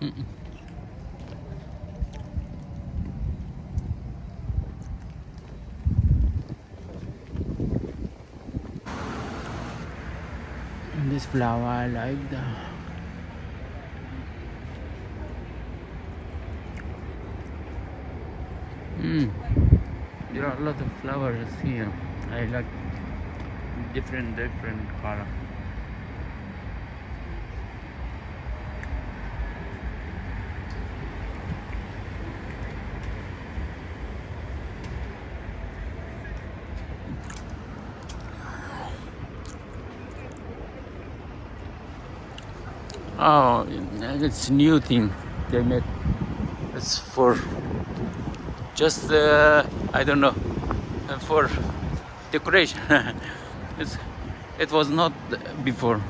Mm-mm. And this flower I like the. There are a lot of flowers here. I like different color. Oh, it's new thing they made. It's for just I don't know for decoration. it's, it was not before.